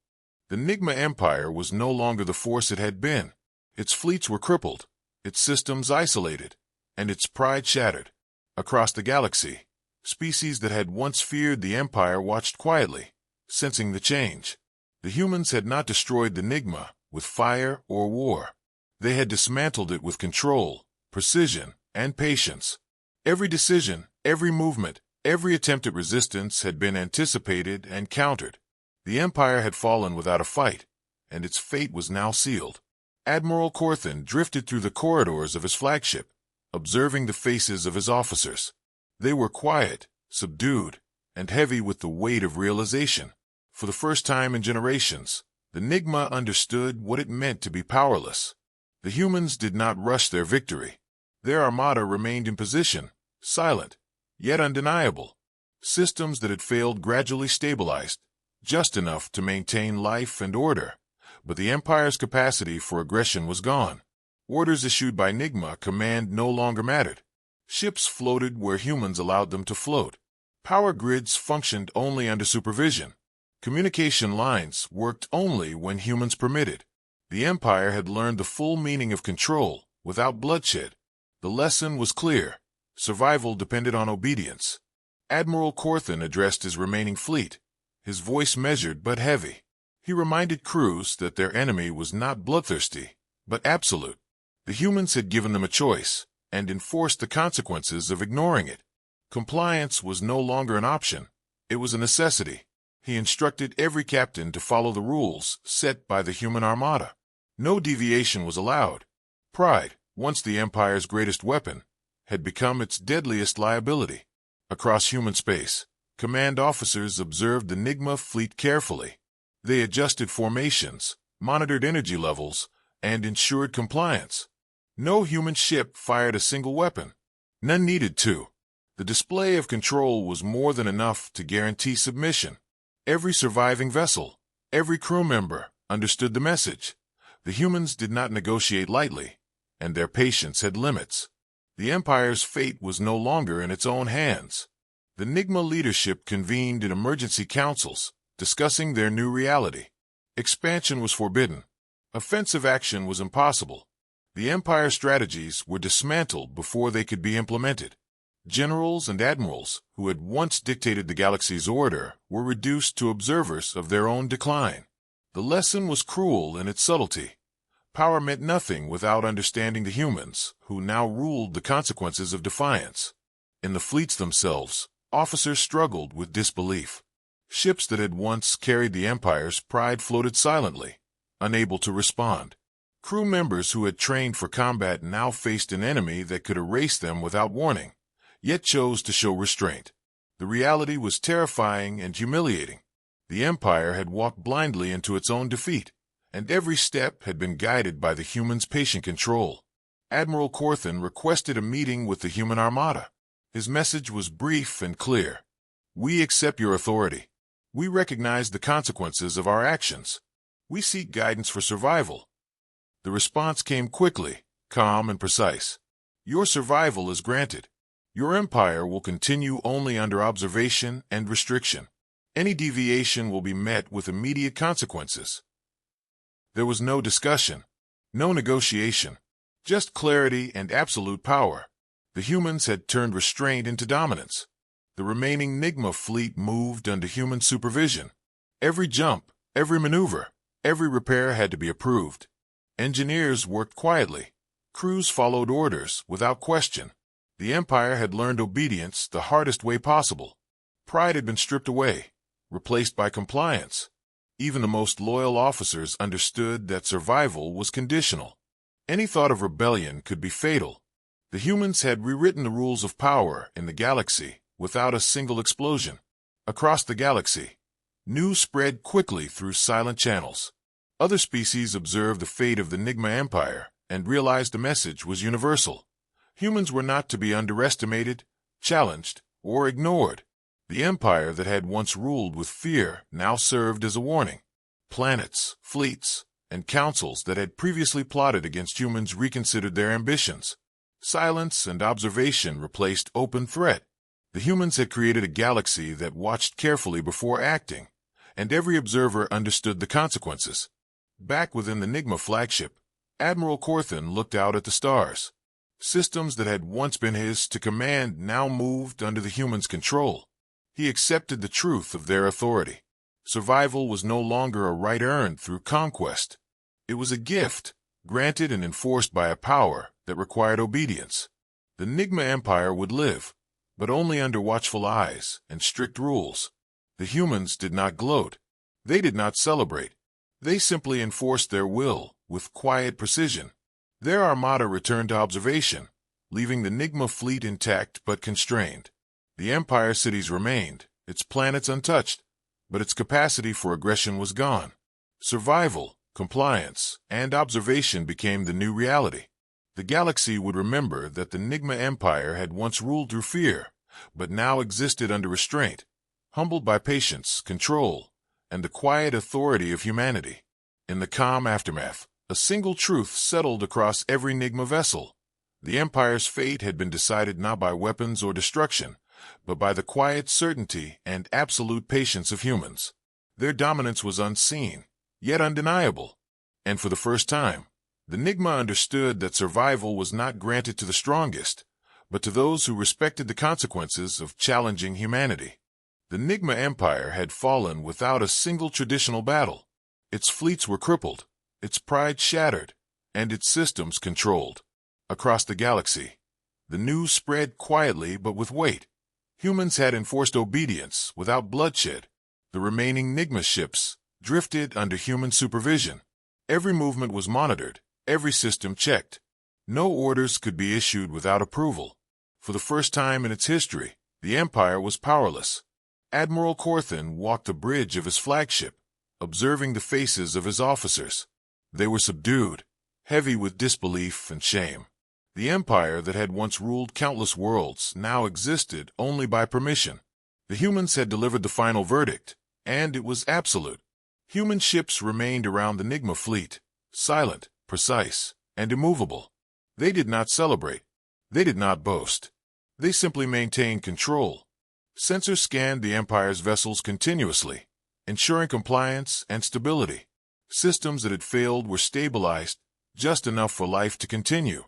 The Nigma Empire was no longer the force it had been. Its fleets were crippled, its systems isolated, and its pride shattered. Across the galaxy, species that had once feared the Empire watched quietly, sensing the change. The humans had not destroyed the Nigma with fire or war. They had dismantled it with control, precision, and patience. Every decision, every movement, every attempt at resistance had been anticipated and countered. The Empire had fallen without a fight, and its fate was now sealed. Admiral Corthan drifted through the corridors of his flagship, observing the faces of his officers. They were quiet, subdued, and heavy with the weight of realization. For the first time in generations, the Nigma understood what it meant to be powerless. The humans did not rush their victory. Their armada remained in position, silent, yet undeniable. Systems that had failed gradually stabilized, just enough to maintain life and order. But the Empire's capacity for aggression was gone. Orders issued by Nigma command no longer mattered. Ships floated where humans allowed them to float. Power grids functioned only under supervision. Communication lines worked only when humans permitted. The Empire had learned the full meaning of control without bloodshed. The lesson was clear. Survival depended on obedience. Admiral Corthan addressed his remaining fleet, his voice measured but heavy. He reminded crews that their enemy was not bloodthirsty, but absolute. The humans had given them a choice, and enforced the consequences of ignoring it. Compliance was no longer an option. It was a necessity. He instructed every captain to follow the rules set by the human armada. No deviation was allowed. Pride, once the Empire's greatest weapon, had become its deadliest liability. Across human space, command officers observed the Nigma fleet carefully. They adjusted formations, monitored energy levels, and ensured compliance. No human ship fired a single weapon. None needed to. The display of control was more than enough to guarantee submission. Every surviving vessel, every crew member, understood the message. The humans did not negotiate lightly, and their patience had limits. The Empire's fate was no longer in its own hands. The Nigma leadership convened in emergency councils, discussing their new reality. Expansion was forbidden. Offensive action was impossible. The Empire strategies were dismantled before they could be implemented. Generals and admirals, who had once dictated the galaxy's order, were reduced to observers of their own decline. The lesson was cruel in its subtlety. Power meant nothing without understanding the humans, who now ruled the consequences of defiance. In the fleets themselves, officers struggled with disbelief. Ships that had once carried the Empire's pride floated silently, unable to respond. Crew members who had trained for combat now faced an enemy that could erase them without warning, yet chose to show restraint. The reality was terrifying and humiliating. The Empire had walked blindly into its own defeat, and every step had been guided by the humans' patient control. Admiral Corthan requested a meeting with the human armada. His message was brief and clear. We accept your authority. We recognize the consequences of our actions. We seek guidance for survival. The response came quickly, calm and precise. Your survival is granted. Your empire will continue only under observation and restriction. Any deviation will be met with immediate consequences. There was no discussion, no negotiation, just clarity and absolute power. The humans had turned restraint into dominance. The remaining Nigma fleet moved under human supervision. Every jump, every maneuver, every repair had to be approved. Engineers worked quietly. Crews followed orders without question. The Empire had learned obedience the hardest way possible. Pride had been stripped away, replaced by compliance. Even the most loyal officers understood that survival was conditional. Any thought of rebellion could be fatal. The humans had rewritten the rules of power in the galaxy without a single explosion. Across the galaxy, news spread quickly through silent channels. Other species observed the fate of the Nigma Empire and realized the message was universal. Humans were not to be underestimated, challenged, or ignored. The empire that had once ruled with fear now served as a warning. Planets, fleets, and councils that had previously plotted against humans reconsidered their ambitions. Silence and observation replaced open threat. The humans had created a galaxy that watched carefully before acting, and every observer understood the consequences. Back within the Nigma flagship, Admiral Corthan looked out at the stars. Systems that had once been his to command now moved under the humans' control. He accepted the truth of their authority. Survival was no longer a right earned through conquest. It was a gift, granted and enforced by a power that required obedience. The Nigma Empire would live, but only under watchful eyes and strict rules. The humans did not gloat. They did not celebrate. They simply enforced their will with quiet precision. Their armada returned to observation, leaving the Nigma fleet intact but constrained. The Empire cities remained, its planets untouched, but its capacity for aggression was gone. Survival, compliance, and observation became the new reality. The galaxy would remember that the Nigma Empire had once ruled through fear, but now existed under restraint, humbled by patience, control, and the quiet authority of humanity. In the calm aftermath, a single truth settled across every Nigma vessel. The Empire's fate had been decided not by weapons or destruction, but by the quiet certainty and absolute patience of humans. Their dominance was unseen, yet undeniable, and for the first time, the Nigma understood that survival was not granted to the strongest, but to those who respected the consequences of challenging humanity. The Nigma Empire had fallen without a single traditional battle. Its fleets were crippled, its pride shattered, and its systems controlled. Across the galaxy, the news spread quietly but with weight. Humans had enforced obedience without bloodshed. The remaining Nigma ships drifted under human supervision. Every movement was monitored, every system checked. No orders could be issued without approval. For the first time in its history, the Empire was powerless. Admiral Corthan walked the bridge of his flagship, observing the faces of his officers. They were subdued, heavy with disbelief and shame. The empire that had once ruled countless worlds now existed only by permission. The humans had delivered the final verdict, and it was absolute. Human ships remained around the Nigma fleet, silent, precise, and immovable. They did not celebrate. They did not boast. They simply maintained control. Sensors scanned the Empire's vessels continuously, ensuring compliance and stability. Systems that had failed were stabilized, just enough for life to continue.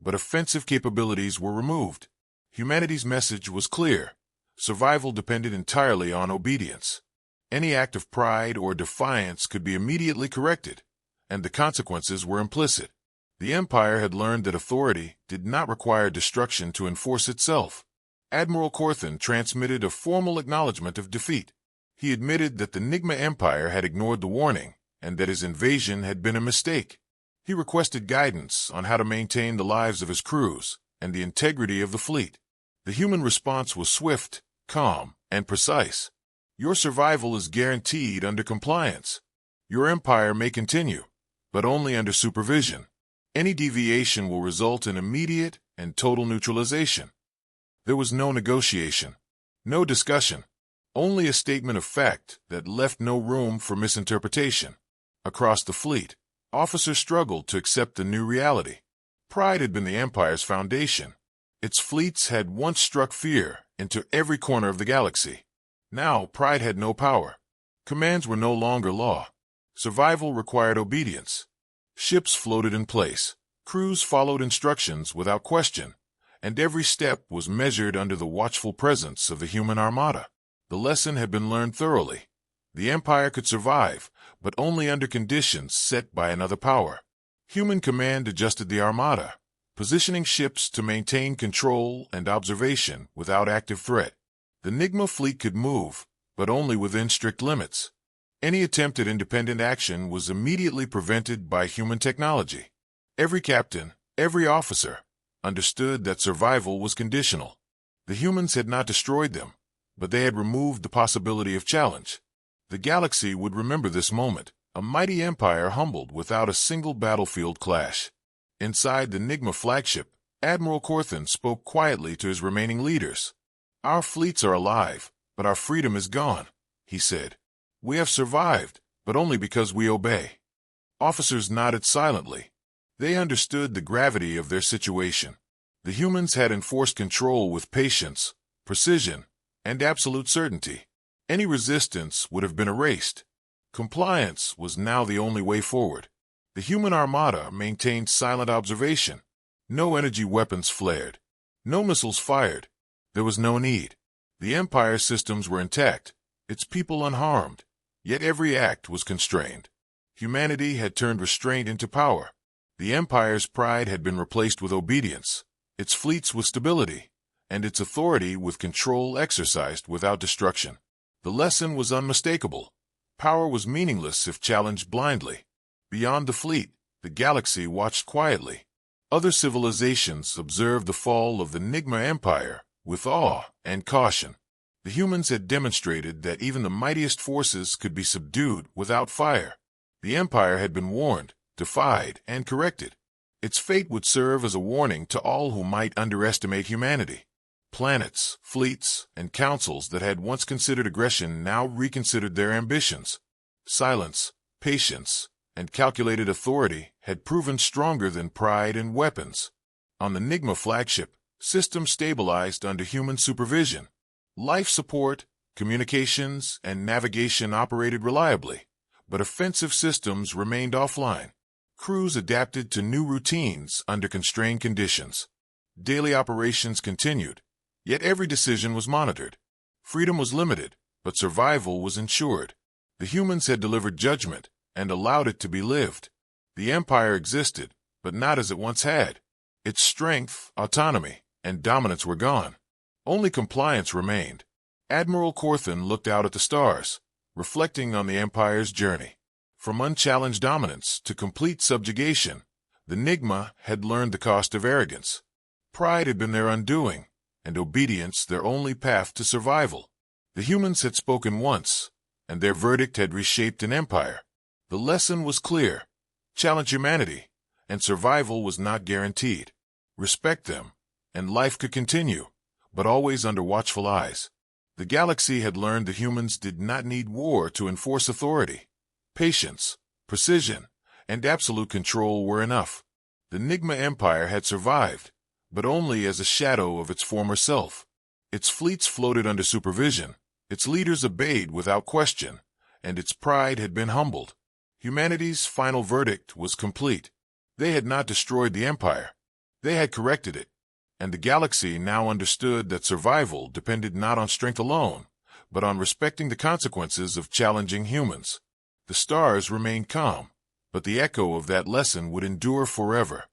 But offensive capabilities were removed. Humanity's message was clear. Survival depended entirely on obedience. Any act of pride or defiance could be immediately corrected, and the consequences were implicit. The Empire had learned that authority did not require destruction to enforce itself. Admiral Corthan transmitted a formal acknowledgement of defeat. He admitted that the Nigma Empire had ignored the warning, and that his invasion had been a mistake. He requested guidance on how to maintain the lives of his crews and the integrity of the fleet. The human response was swift, calm, and precise. Your survival is guaranteed under compliance. Your empire may continue, but only under supervision. Any deviation will result in immediate and total neutralization. There was no negotiation, no discussion, only a statement of fact that left no room for misinterpretation. Across the fleet, officers struggled to accept the new reality. Pride had been the Empire's foundation. Its fleets had once struck fear into every corner of the galaxy. Now, pride had no power. Commands were no longer law. Survival required obedience. Ships floated in place. Crews followed instructions without question, and every step was measured under the watchful presence of the human armada. The lesson had been learned thoroughly. The Empire could survive, but only under conditions set by another power. Human command adjusted the armada, positioning ships to maintain control and observation without active threat. The Nigma fleet could move, but only within strict limits. Any attempt at independent action was immediately prevented by human technology. Every captain, every officer, understood that survival was conditional. The humans had not destroyed them, but they had removed the possibility of challenge. The galaxy would remember this moment, a mighty empire humbled without a single battlefield clash. Inside the Nigma flagship, Admiral Corthan spoke quietly to his remaining leaders. "Our fleets are alive, but our freedom is gone," he said. "We have survived, but only because we obey." Officers nodded silently. They understood the gravity of their situation. The humans had enforced control with patience, precision, and absolute certainty. Any resistance would have been erased. Compliance was now the only way forward. The human armada maintained silent observation. No energy weapons flared. No missiles fired. There was no need. The Empire's systems were intact, its people unharmed, yet every act was constrained. Humanity had turned restraint into power. The Empire's pride had been replaced with obedience, its fleets with stability, and its authority with control exercised without destruction. The lesson was unmistakable. Power was meaningless if challenged blindly. Beyond the fleet, the galaxy watched quietly. Other civilizations observed the fall of the Nigma Empire with awe and caution. The humans had demonstrated that even the mightiest forces could be subdued without fire. The Empire had been warned, defied, and corrected. Its fate would serve as a warning to all who might underestimate humanity. Planets, fleets, and councils that had once considered aggression now reconsidered their ambitions. Silence, patience, and calculated authority had proven stronger than pride and weapons. On the Nigma flagship, systems stabilized under human supervision. Life support, communications, and navigation operated reliably, but offensive systems remained offline. Crews adapted to new routines under constrained conditions. Daily operations continued, yet every decision was monitored. Freedom was limited, but survival was ensured. The humans had delivered judgment and allowed it to be lived. The Empire existed, but not as it once had. Its strength, autonomy, and dominance were gone. Only compliance remained. Admiral Corthan looked out at the stars, reflecting on the Empire's journey. From unchallenged dominance to complete subjugation, the Nigma had learned the cost of arrogance. Pride had been their undoing, and obedience their only path to survival. The humans had spoken once, and their verdict had reshaped an empire. The lesson was clear: challenge humanity, and survival was not guaranteed. Respect them, and life could continue, but always under watchful eyes. The galaxy had learned the humans did not need war to enforce authority. Patience, precision, and absolute control were enough. The Nigma Empire had survived, but only as a shadow of its former self. Its fleets floated under supervision, its leaders obeyed without question, and its pride had been humbled. Humanity's final verdict was complete. They had not destroyed the Empire. They had corrected it, and the galaxy now understood that survival depended not on strength alone, but on respecting the consequences of challenging humans. The stars remained calm, but the echo of that lesson would endure forever.